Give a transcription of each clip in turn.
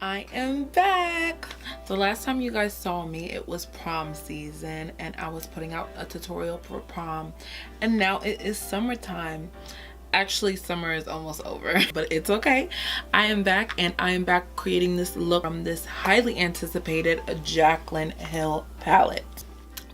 I am back. The last time you guys saw me, it was prom season and I was putting out a tutorial for prom, and now it is summertime. Actually, summer is almost over, but it's okay. I am back, and I am back creating this look from this highly anticipated Jaclyn Hill palette.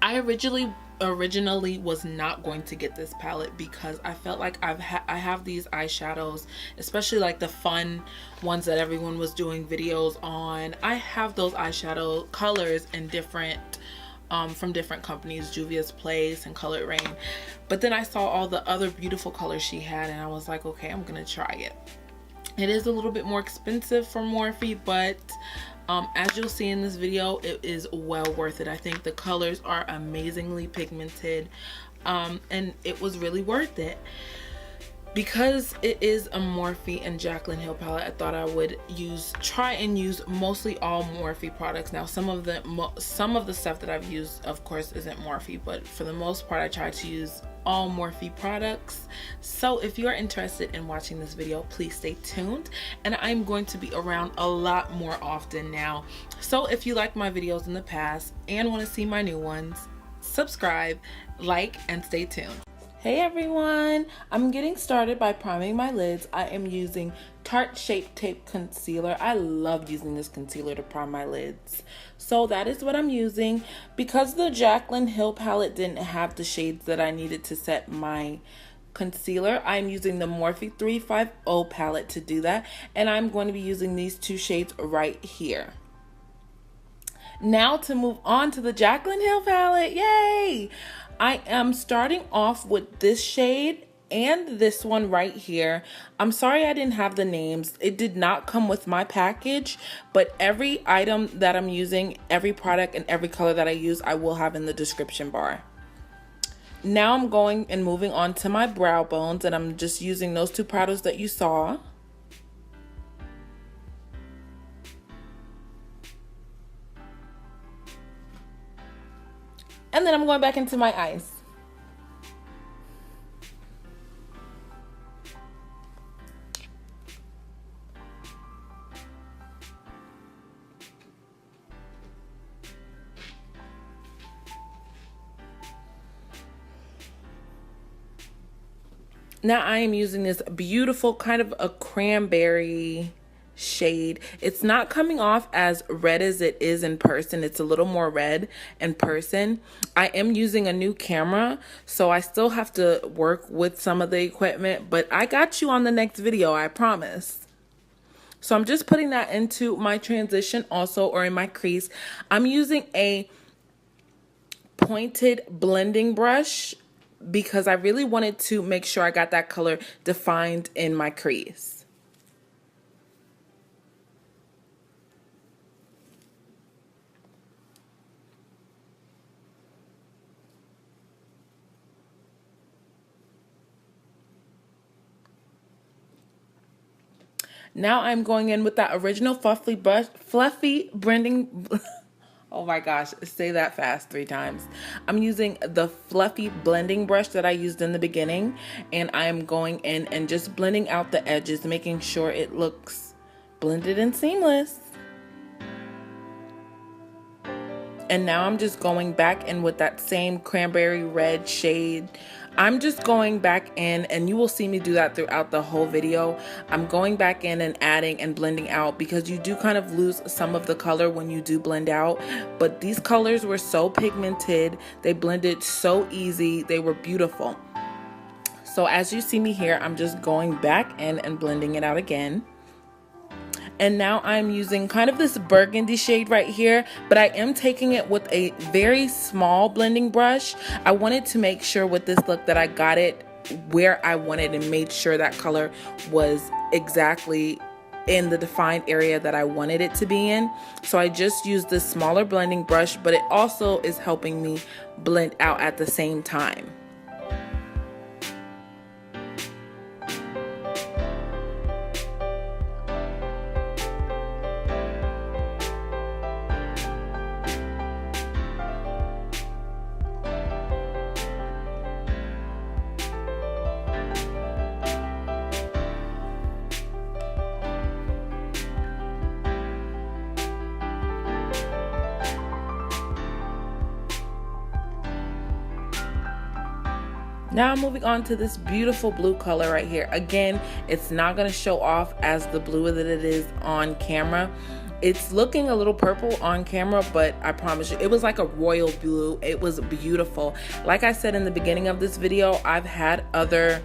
I originally was not going to get this palette because I felt like I have these eyeshadows, especially like the fun ones that everyone was doing videos on. I have those eyeshadow colors in different from different companies, Juvia's Place and Colored Rain. But then I saw all the other beautiful colors she had and I was like, okay, I'm gonna try it. It is a little bit more expensive for Morphe, but as you'll see in this video, it is well worth it. I think the colors are amazingly pigmented, and it was really worth it. Because it is a Morphe and Jaclyn Hill palette, I thought I would try and use mostly all Morphe products. Now some of the stuff that I've used, of course, isn't Morphe, but for the most part I try to use all Morphe products. So if you're interested in watching this video, please stay tuned, and I'm going to be around a lot more often now. So if you like my videos in the past and want to see my new ones, subscribe, like, and stay tuned. Hey everyone, I'm getting started by priming my lids. I am using Tarte Shapetape concealer. I love using this concealer to prime my lids. So that is what I'm using. Because the Jaclyn Hill palette didn't have the shades that I needed to set my concealer, I'm using the Morphe 350 palette to do that. And I'm going to be using these two shades right here. Now to move on to the Jaclyn Hill palette, yay! I am starting off with this shade and this one right here. I'm sorry I didn't have the names. It did not come with my package, but every item that I'm using, every product and every color that I use, I will have in the description bar. Now I'm going and moving on to my brow bones, and I'm just using those two powders that you saw. And then I'm going back into my eyes. Now I am using this beautiful kind of a cranberry shade. It's not coming off as red as it is in person. It's a little more red in person. I am using a new camera, so I still have to work with some of the equipment, but I got you on the next video, I promise. So I'm just putting that into my transition also, or in my crease. I'm using a pointed blending brush because I really wanted to make sure I got that color defined in my crease. Now I'm going in with that original fluffy blending. Oh my gosh, say that fast 3 times. I'm using the fluffy blending brush that I used in the beginning, and I'm going in and just blending out the edges, making sure it looks blended and seamless. And now I'm just going back in with that same cranberry red shade. I'm just going back in, and you will see me do that throughout the whole video. I'm going back in and adding and blending out because you do kind of lose some of the color when you do blend out. But these colors were so pigmented. They blended so easy. They were beautiful. So as you see me here, I'm just going back in and blending it out again. And now I'm using kind of this burgundy shade right here, but I am taking it with a very small blending brush. I wanted to make sure with this look that I got it where I wanted and made sure that color was exactly in the defined area that I wanted it to be in. So I just used this smaller blending brush, but it also is helping me blend out at the same time. Now I'm moving on to this beautiful blue color right here. Again, it's not going to show off as the blue that it is on camera. It's looking a little purple on camera, but I promise you, it was like a royal blue. It was beautiful. Like I said in the beginning of this video, I've had other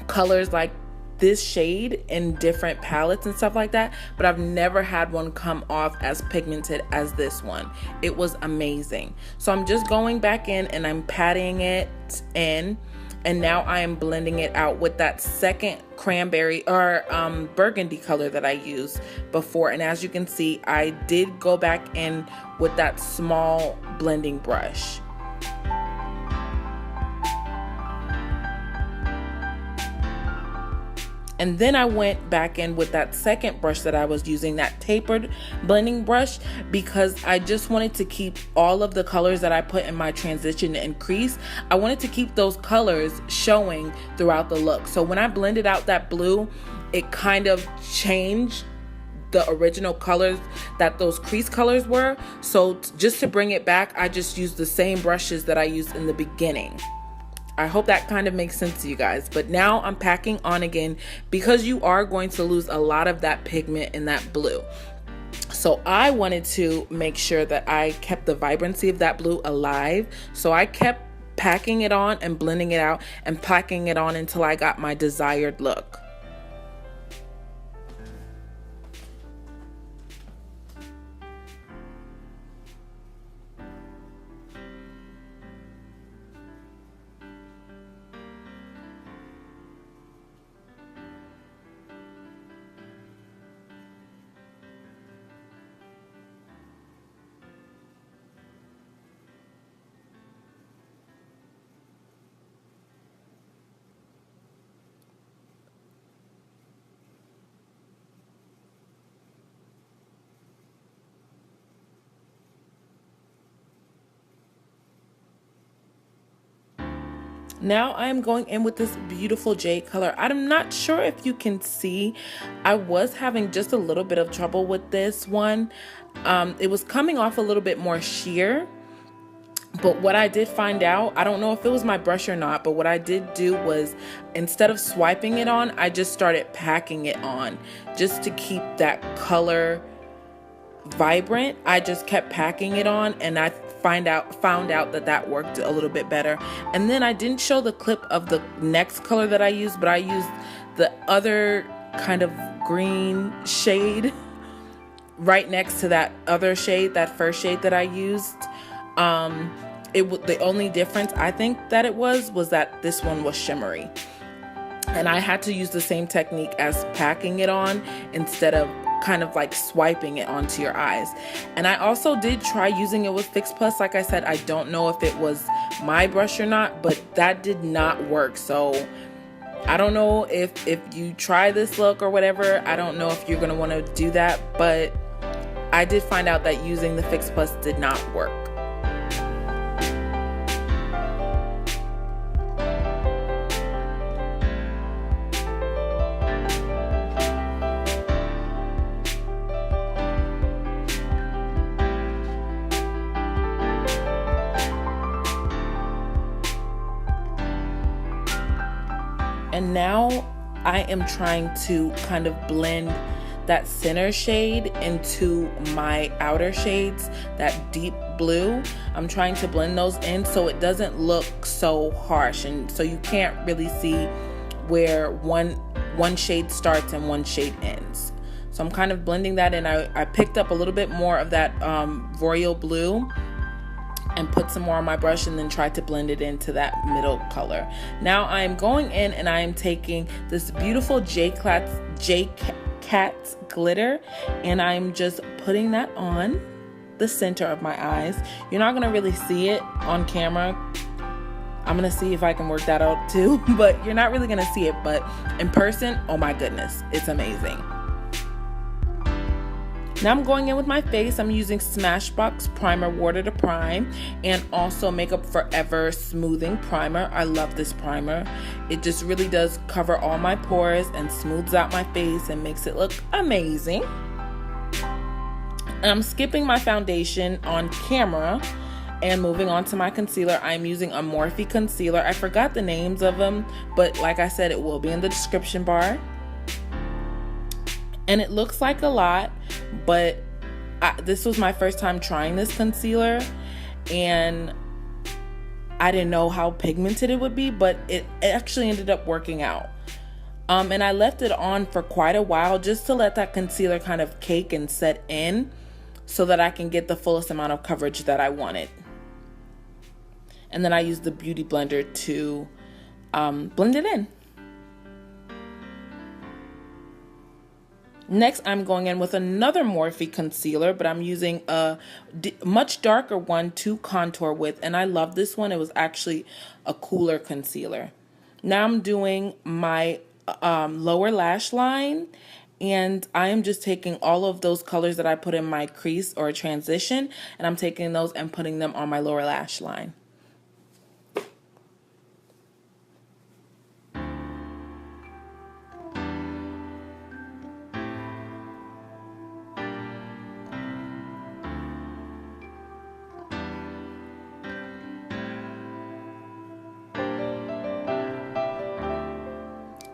colors like this shade in different palettes and stuff like that, but I've never had one come off as pigmented as this one. It was amazing. So I'm just going back in and I'm patting it in, and now I am blending it out with that second cranberry or burgundy color that I used before. And as you can see, I did go back in with that small blending brush. And then I went back in with that second brush that I was using, that tapered blending brush, because I just wanted to keep all of the colors that I put in my transition and crease. I wanted to keep those colors showing throughout the look. So when I blended out that blue, it kind of changed the original colors that those crease colors were. So just to bring it back, I just used the same brushes that I used in the beginning. I hope that kind of makes sense to you guys. But now I'm packing on again, because you are going to lose a lot of that pigment in that blue. So I wanted to make sure that I kept the vibrancy of that blue alive. So I kept packing it on and blending it out and packing it on until I got my desired look. Now I'm going in with this beautiful jade color. I'm not sure if you can see, I was having just a little bit of trouble with this one. It was coming off a little bit more sheer. But what I did find out, I don't know if it was my brush or not, but what I did do was, instead of swiping it on, I just started packing it on just to keep that color vibrant. I just kept packing it on, and I found out that worked a little bit better. And then I didn't show the clip of the next color that I used, but I used the other kind of green shade right next to that other shade, that first shade that I used. The only difference I think that it was that this one was shimmery, and I had to use the same technique as packing it on instead of kind of like swiping it onto your eyes. And I also did try using it with Fix Plus. Like I said, I don't know if it was my brush or not, but that did not work. So I don't know if you try this look or whatever, I don't know if you're going to want to do that, but I did find out that using the Fix Plus did not work. And now I am trying to kind of blend that center shade into my outer shades, that deep blue. I'm trying to blend those in so it doesn't look so harsh, and so you can't really see where one shade starts and one shade ends. So I'm kind of blending that in. I picked up a little bit more of that royal blue and put some more on my brush, and then tried to blend it into that middle color. Now I'm going in and I am taking this beautiful Jacz glitter, and I'm just putting that on the center of my eyes. You're not gonna really see it on camera. I'm gonna see if I can work that out too, but you're not really gonna see it, but in person, oh my goodness, it's amazing. Now I'm going in with my face. I'm using Smashbox Primer Water to Prime, and also Makeup Forever Smoothing Primer. I love this primer. It just really does cover all my pores and smooths out my face and makes it look amazing. I'm skipping my foundation on camera, And moving on to my concealer, I'm using a Morphe concealer. I forgot the names of them, but like I said, it will be in the description bar. And it looks like a lot, but this was my first time trying this concealer, and I didn't know how pigmented it would be, but it actually ended up working out. And I left it on for quite a while just to let that concealer kind of cake and set in so that I can get the fullest amount of coverage that I wanted. And then I used the Beauty Blender to blend it in. Next, I'm going in with another Morphe concealer, but I'm using a much darker one to contour with, and I love this one. It was actually a cooler concealer. Now I'm doing my lower lash line, and I am just taking all of those colors that I put in my crease or transition, and I'm taking those and putting them on my lower lash line.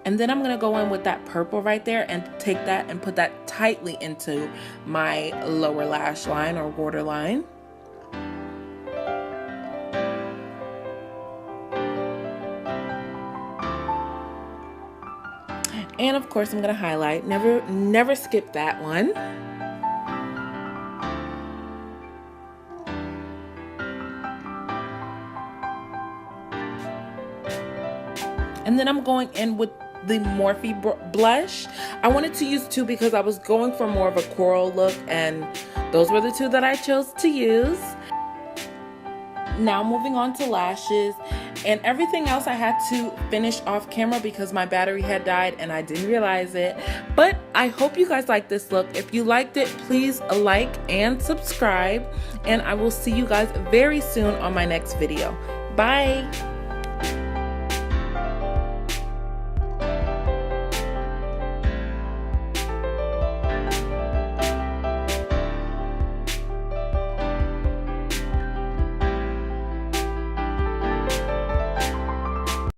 And then I'm going to go in with that purple right there and take that and put that tightly into my lower lash line or waterline. And of course I'm going to highlight. Never skip that one. And then I'm going in with the Morphe blush. I wanted to use two because I was going for more of a coral look, and those were the two that I chose to use. Now moving on to lashes, and everything else I had to finish off camera because my battery had died and I didn't realize it. But I hope you guys like this look. If you liked it, please like and subscribe, and I will see you guys very soon on my next video. Bye.